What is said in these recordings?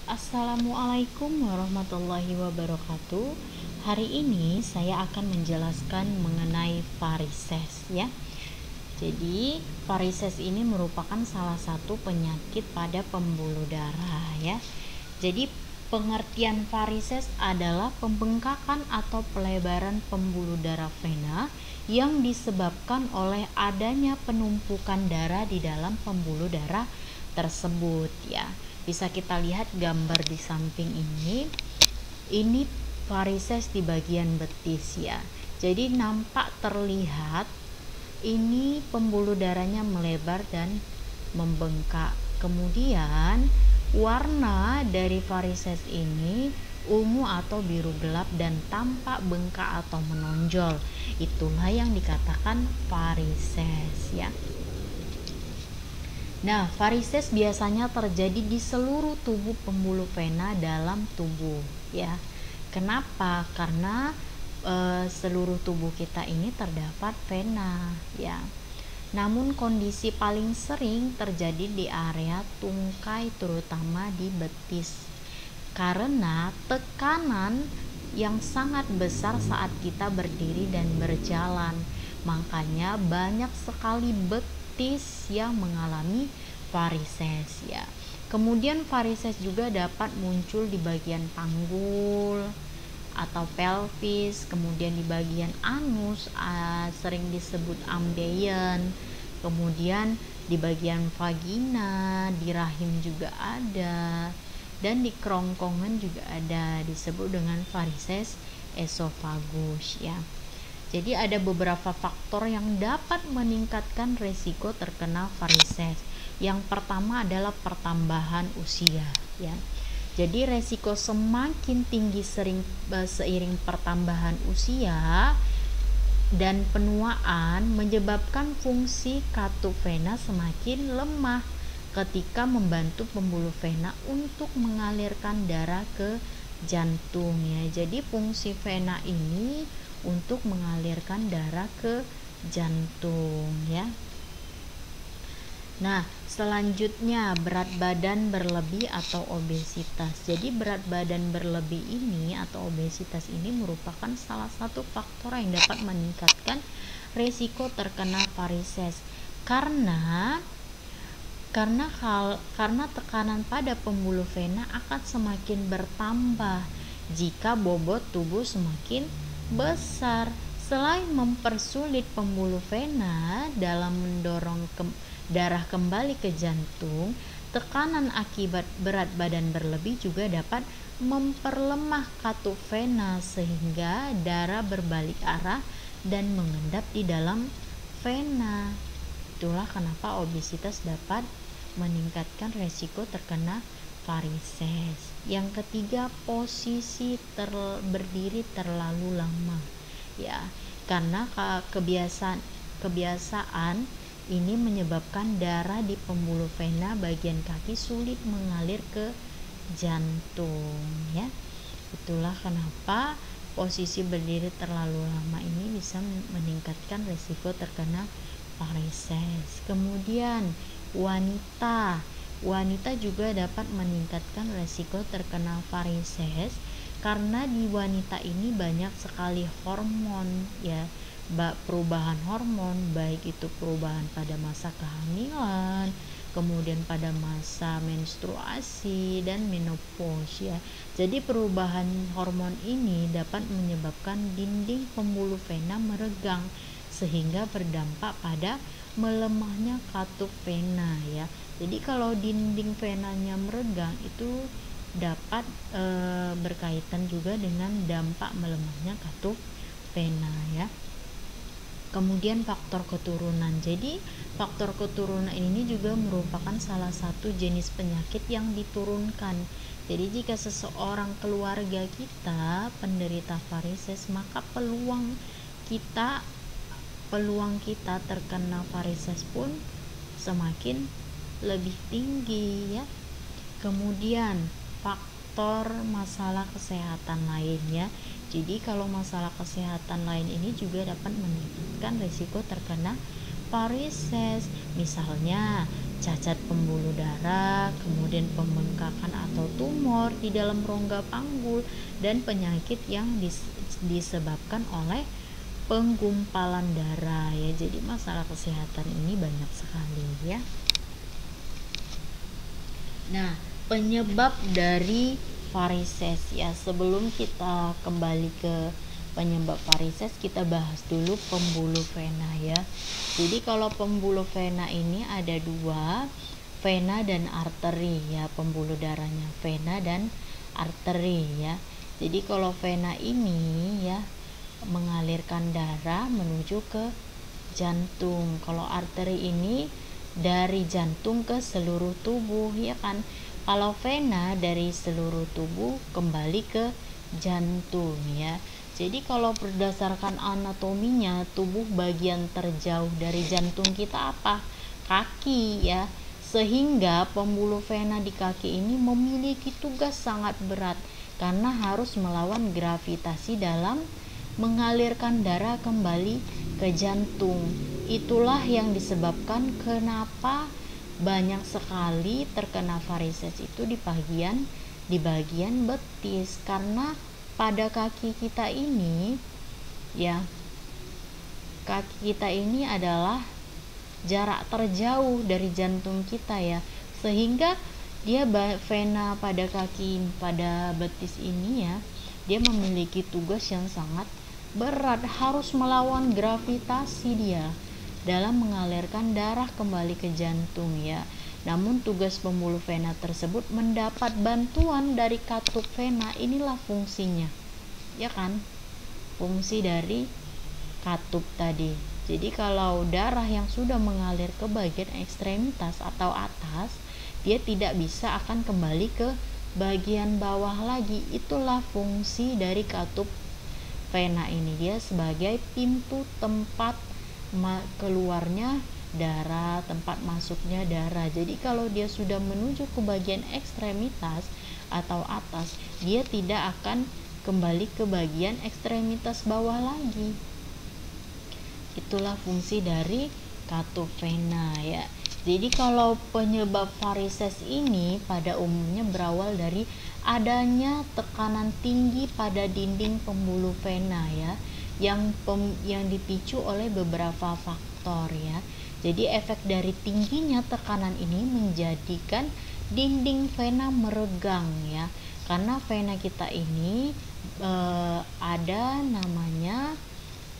Assalamualaikum warahmatullahi wabarakatuh. Hari ini saya akan menjelaskan mengenai varises ya. Jadi, varises ini merupakan salah satu penyakit pada pembuluh darah ya. Jadi, pengertian varises adalah pembengkakan atau pelebaran pembuluh darah vena yang disebabkan oleh adanya penumpukan darah di dalam pembuluh darah tersebut ya. Bisa kita lihat gambar di samping ini varises di bagian betis ya. Jadi nampak terlihat ini pembuluh darahnya melebar dan membengkak. Kemudian warna dari varises ini ungu atau biru gelap dan tampak bengkak atau menonjol. Itulah yang dikatakan varises ya. Nah, varises biasanya terjadi di seluruh tubuh pembuluh vena dalam tubuh ya. Kenapa? Karena seluruh tubuh kita ini terdapat vena ya. Namun kondisi paling sering terjadi di area tungkai, terutama di betis. Karena tekanan yang sangat besar saat kita berdiri dan berjalan. Makanya banyak sekali betis yang mengalami varises ya. Kemudian varises juga dapat muncul di bagian panggul atau pelvis, kemudian di bagian anus sering disebut ambeien, kemudian di bagian vagina, di rahim juga ada, dan di kerongkongan juga ada, disebut dengan varises esofagus ya. Jadi ada beberapa faktor yang dapat meningkatkan resiko terkena varises. Yang pertama adalah pertambahan usia ya. Jadi resiko semakin tinggi seiring pertambahan usia dan penuaan menyebabkan fungsi katup vena semakin lemah ketika membantu pembuluh vena untuk mengalirkan darah ke jantung ya. Jadi fungsi vena ini untuk mengalirkan darah ke jantung ya. Nah, selanjutnya berat badan berlebih atau obesitas. Jadi berat badan berlebih ini atau obesitas ini merupakan salah satu faktor yang dapat meningkatkan risiko terkena varises. Karena tekanan pada pembuluh vena akan semakin bertambah jika bobot tubuh semakin besar. Selain mempersulit pembuluh vena dalam mendorong darah kembali ke jantung, tekanan akibat berat badan berlebih juga dapat memperlemah katup vena sehingga darah berbalik arah dan mengendap di dalam vena. Itulah kenapa obesitas dapat meningkatkan resiko terkena varises. Yang ketiga, posisi berdiri terlalu lama ya, karena kebiasaan ini menyebabkan darah di pembuluh vena bagian kaki sulit mengalir ke jantung ya. Itulah kenapa posisi berdiri terlalu lama ini bisa meningkatkan risiko terkena varises. Kemudian wanita juga dapat meningkatkan risiko terkena varises karena di wanita ini banyak sekali hormon ya, perubahan hormon, baik itu perubahan pada masa kehamilan, kemudian pada masa menstruasi dan menopause ya. Jadi perubahan hormon ini dapat menyebabkan dinding pembuluh vena meregang sehingga berdampak pada melemahnya katup vena ya. Jadi kalau dinding venanya meregang itu dapat berkaitan juga dengan dampak melemahnya katup vena ya. Kemudian faktor keturunan. Jadi faktor keturunan ini juga merupakan salah satu jenis penyakit yang diturunkan. Jadi jika seseorang keluarga kita penderita varises, maka peluang kita terkena varises pun semakin lebih tinggi ya. Kemudian faktor masalah kesehatan lainnya. Jadi kalau masalah kesehatan lain ini juga dapat meningkatkan risiko terkena varises. Misalnya cacat pembuluh darah, kemudian pembengkakan atau tumor tumor di dalam rongga panggul, dan penyakit yang disebabkan oleh penggumpalan darah ya. Jadi masalah kesehatan ini banyak sekali ya. Nah, penyebab dari varises ya, sebelum kita kembali ke penyebab varises, kita bahas dulu pembuluh vena ya. Jadi kalau pembuluh vena ini ada dua, vena dan arteri ya, pembuluh darahnya vena dan arteri ya. Jadi kalau vena ini ya mengalirkan darah menuju ke jantung, kalau arteri ini dari jantung ke seluruh tubuh ya kan. Kalau vena dari seluruh tubuh kembali ke jantung ya. Jadi kalau berdasarkan anatominya, tubuh bagian terjauh dari jantung kita apa? Kaki ya. Sehingga pembuluh vena di kaki ini memiliki tugas sangat berat karena harus melawan gravitasi dalam mengalirkan darah kembali ke jantung. Itulah yang disebabkan kenapa banyak sekali terkena varises itu di bagian betis, karena pada kaki kita ini ya, kaki kita ini adalah jarak terjauh dari jantung kita ya, sehingga dia vena pada kaki, pada betis ini ya, dia memiliki tugas yang sangat berat, harus melawan gravitasi dia dalam mengalirkan darah kembali ke jantung ya. Namun tugas pembuluh vena tersebut mendapat bantuan dari katup vena. Inilah fungsinya ya kan, fungsi dari katup tadi. Jadi kalau darah yang sudah mengalir ke bagian ekstremitas atau atas, dia tidak bisa akan kembali ke bagian bawah lagi. Itulah fungsi dari katup vena ini, dia sebagai pintu tempat keluarnya darah, tempat masuknya darah. Jadi kalau dia sudah menuju ke bagian ekstremitas atau atas, dia tidak akan kembali ke bagian ekstremitas bawah lagi. Itulah fungsi dari katup vena ya. Jadi kalau penyebab varises ini pada umumnya berawal dari adanya tekanan tinggi pada dinding pembuluh vena ya, yang dipicu oleh beberapa faktor ya. Jadi efek dari tingginya tekanan ini menjadikan dinding vena meregang ya, karena vena kita ini ada namanya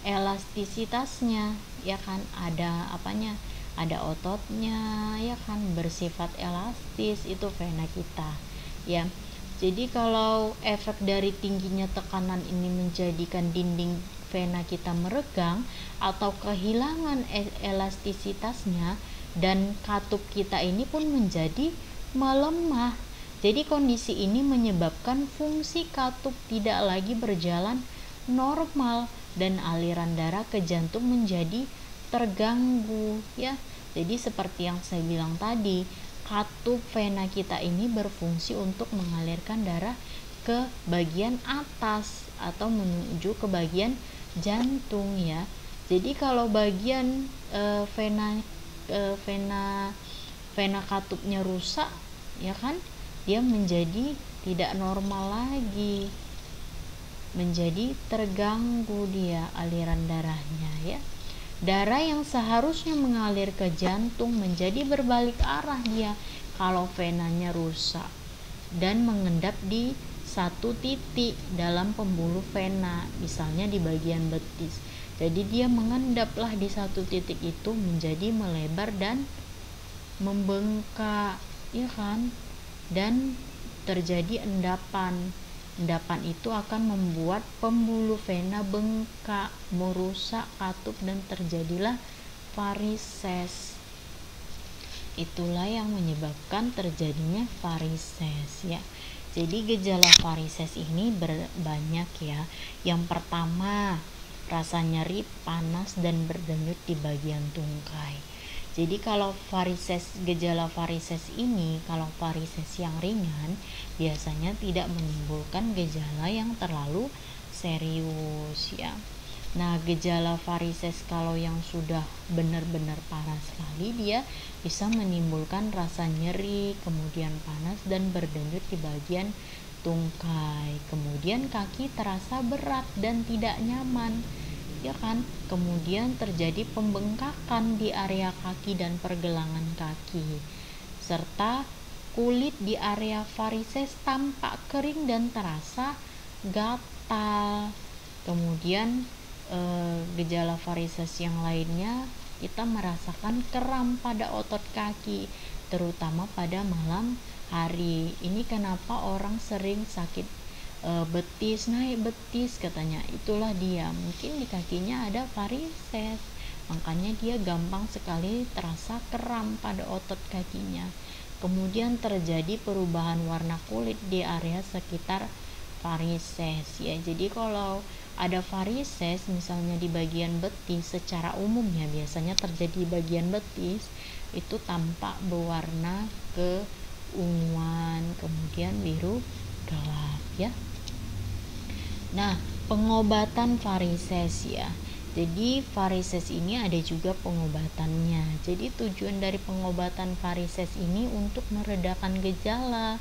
elastisitasnya ya kan, ada apanya, ada ototnya ya kan, bersifat elastis itu vena kita ya. Jadi kalau efek dari tingginya tekanan ini menjadikan dinding vena kita meregang atau kehilangan elastisitasnya, dan katup kita ini pun menjadi melemah. Jadi kondisi ini menyebabkan fungsi katup tidak lagi berjalan normal dan aliran darah ke jantung menjadi terganggu ya. Jadi seperti yang saya bilang tadi, katup vena kita ini berfungsi untuk mengalirkan darah ke bagian atas atau menuju ke bagian jantung ya. Jadi kalau bagian vena katupnya rusak ya kan, dia menjadi tidak normal lagi, menjadi terganggu dia aliran darahnya ya. Darah yang seharusnya mengalir ke jantung menjadi berbalik arah dia kalau venanya rusak dan mengendap di satu titik dalam pembuluh vena, misalnya di bagian betis. Jadi dia mengendaplah di satu titik itu menjadi melebar dan membengkak ya kan, dan terjadi endapan. Endapan itu akan membuat pembuluh vena bengkak, merusak katup, dan terjadilah varises. Itulah yang menyebabkan terjadinya varises ya. Jadi gejala varises ini banyak ya. Yang pertama, rasa nyeri, panas, dan berdenyut di bagian tungkai. Jadi kalau gejala varises ini, kalau varises yang ringan biasanya tidak menimbulkan gejala yang terlalu serius ya. Nah, gejala varises kalau yang sudah benar-benar parah sekali, dia bisa menimbulkan rasa nyeri, kemudian panas dan berdenyut di bagian tungkai. Kemudian kaki terasa berat dan tidak nyaman, ya kan? Kemudian terjadi pembengkakan di area kaki dan pergelangan kaki, serta kulit di area varises tampak kering dan terasa gatal. Kemudian gejala varises yang lainnya, kita merasakan kram pada otot kaki, terutama pada malam hari. Ini kenapa orang sering sakit betis, naik betis katanya, itulah dia, mungkin di kakinya ada varises, makanya dia gampang sekali terasa kram pada otot kakinya. Kemudian terjadi perubahan warna kulit di area sekitar varises, ya. Jadi kalau ada varises misalnya di bagian betis, secara umum ya biasanya terjadi di bagian betis, itu tampak berwarna keunguan, kemudian biru gelap, ya. Nah, pengobatan varises, ya. Jadi varises ini ada juga pengobatannya. Jadi tujuan dari pengobatan varises ini untuk meredakan gejala,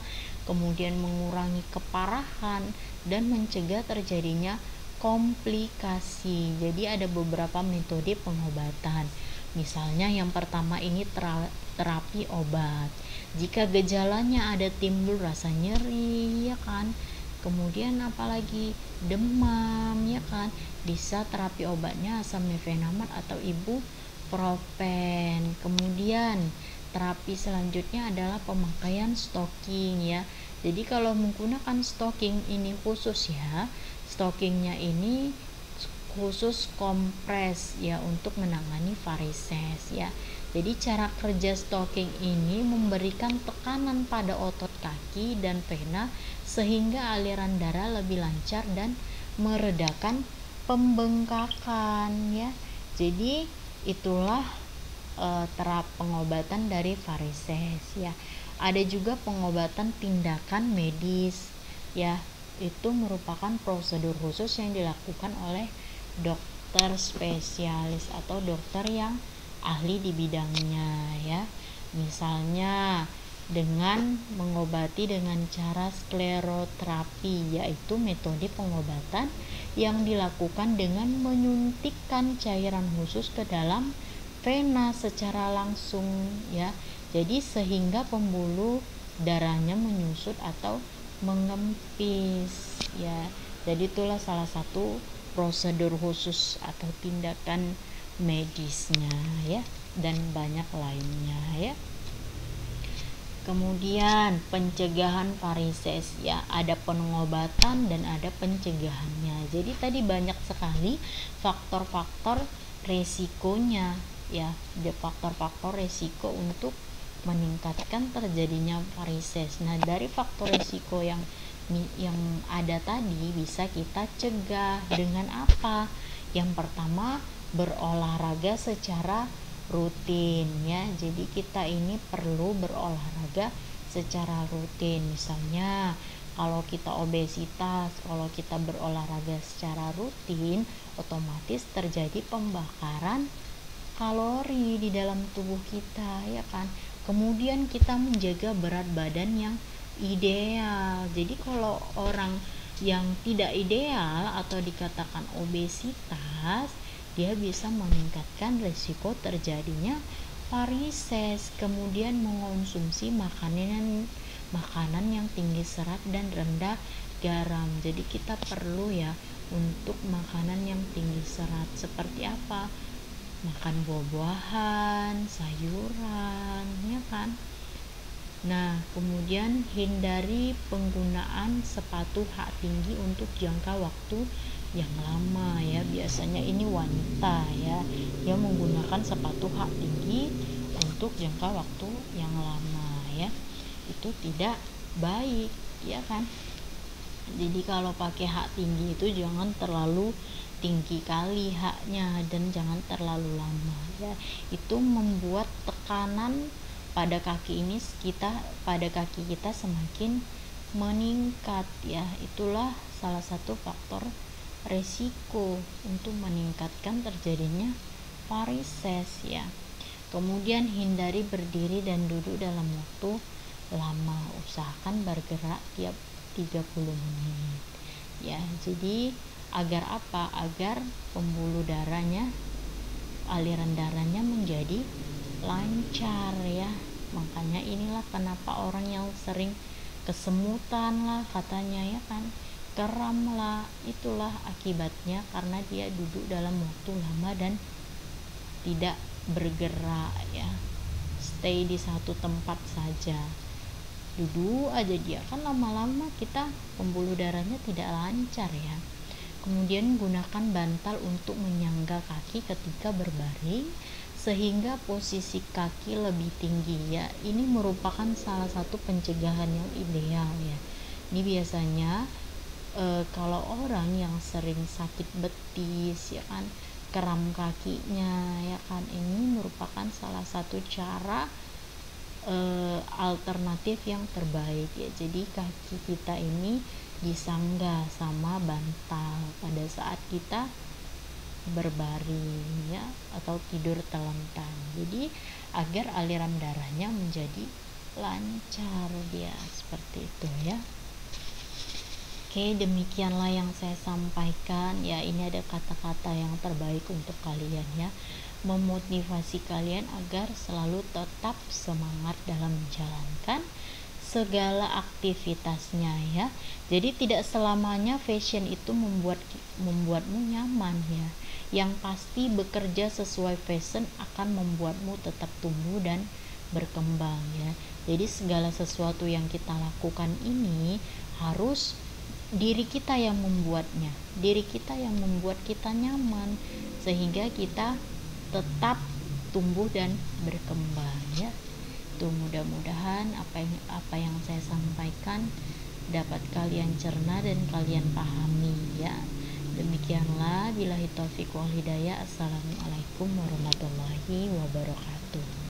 kemudian mengurangi keparahan dan mencegah terjadinya komplikasi. Jadi ada beberapa metode pengobatan. Misalnya yang pertama ini terapi obat. Jika gejalanya ada timbul rasa nyeri, ya kan? Kemudian apalagi demam, ya kan? Bisa terapi obatnya asam mefenamat atau ibuprofen. Kemudian terapi selanjutnya adalah pemakaian stocking, ya. Jadi kalau menggunakan stocking ini khusus, ya. Stockingnya ini khusus kompres, ya, untuk menangani varises, ya. Jadi cara kerja stocking ini memberikan tekanan pada otot kaki dan vena sehingga aliran darah lebih lancar dan meredakan pembengkakan, ya. Jadi itulah pengobatan dari varises, ya. Ada juga pengobatan tindakan medis, ya. Itu merupakan prosedur khusus yang dilakukan oleh dokter spesialis atau dokter yang ahli di bidangnya, ya. Misalnya dengan mengobati dengan cara skleroterapi, yaitu metode pengobatan yang dilakukan dengan menyuntikkan cairan khusus ke dalam vena secara langsung, ya. Jadi sehingga pembuluh darahnya menyusut atau mengempis, ya. Jadi itulah salah satu prosedur khusus atau tindakan medisnya, ya, dan banyak lainnya, ya. Kemudian pencegahan varises, ya, ada pengobatan dan ada pencegahannya. Jadi tadi banyak sekali faktor-faktor resikonya, ya, ada faktor-faktor resiko untuk meningkatkan terjadinya varises. Nah, dari faktor resiko yang ada tadi bisa kita cegah dengan apa? Yang pertama, berolahraga secara rutin, ya. Jadi kita ini perlu berolahraga secara rutin. Misalnya kalau kita obesitas, kalau kita berolahraga secara rutin, otomatis terjadi pembakaran kalori di dalam tubuh kita, ya kan. Kemudian kita menjaga berat badan yang ideal. Jadi kalau orang yang tidak ideal atau dikatakan obesitas, dia bisa meningkatkan risiko terjadinya varises. Kemudian mengonsumsi makanan yang tinggi serat dan rendah garam. Jadi kita perlu, ya, untuk makanan yang tinggi serat. Seperti apa? Makan buah-buahan, sayuran, ya kan. Nah, kemudian hindari penggunaan sepatu hak tinggi untuk jangka waktu yang lama, ya. Biasanya ini wanita, ya, yang menggunakan sepatu hak tinggi untuk jangka waktu yang lama, ya. Itu tidak baik, ya kan. Jadi kalau pakai hak tinggi itu jangan terlalu tinggi kali haknya dan jangan terlalu lama, ya. Itu membuat tekanan pada kaki kita semakin meningkat, ya. Itulah salah satu faktor resiko untuk meningkatkan terjadinya varises ya. Kemudian hindari berdiri dan duduk dalam waktu lama, usahakan bergerak tiap 30 menit ya. Jadi agar apa? Agar pembuluh darahnya, aliran darahnya menjadi lancar ya. Makanya inilah kenapa orang yang sering kesemutan lah katanya ya kan, kram lah, itulah akibatnya karena dia duduk dalam waktu lama dan tidak bergerak ya, stay di satu tempat saja, duduk aja dia kan, lama-lama kita pembuluh darahnya tidak lancar ya. Kemudian gunakan bantal untuk menyangga kaki ketika berbaring sehingga posisi kaki lebih tinggi ya. Ini merupakan salah satu pencegahan yang ideal ya. Ini biasanya kalau orang yang sering sakit betis ya kan, kram kakinya ya kan, ini merupakan salah satu cara alternatif yang terbaik ya. Jadi kaki kita ini disangga sama bantal pada saat kita berbaring ya, atau tidur telentang, jadi agar aliran darahnya menjadi lancar dia, seperti itu ya. Oke, demikianlah yang saya sampaikan ya. Ini ada kata-kata yang terbaik untuk kalian ya, memotivasi kalian agar selalu tetap semangat dalam menjalankan segala aktivitasnya ya. Jadi tidak selamanya fashion itu membuatmu nyaman ya. Yang pasti bekerja sesuai fashion akan membuatmu tetap tumbuh dan berkembang ya. Jadi segala sesuatu yang kita lakukan ini harus diri kita yang membuatnya, diri kita yang membuat kita nyaman sehingga kita tetap tumbuh dan berkembang ya. Tuh, mudah-mudahan apa yang saya sampaikan dapat kalian cerna dan kalian pahami ya. Demikianlah, billahi taufiq wal hidayah. Assalamualaikum warahmatullahi wabarakatuh.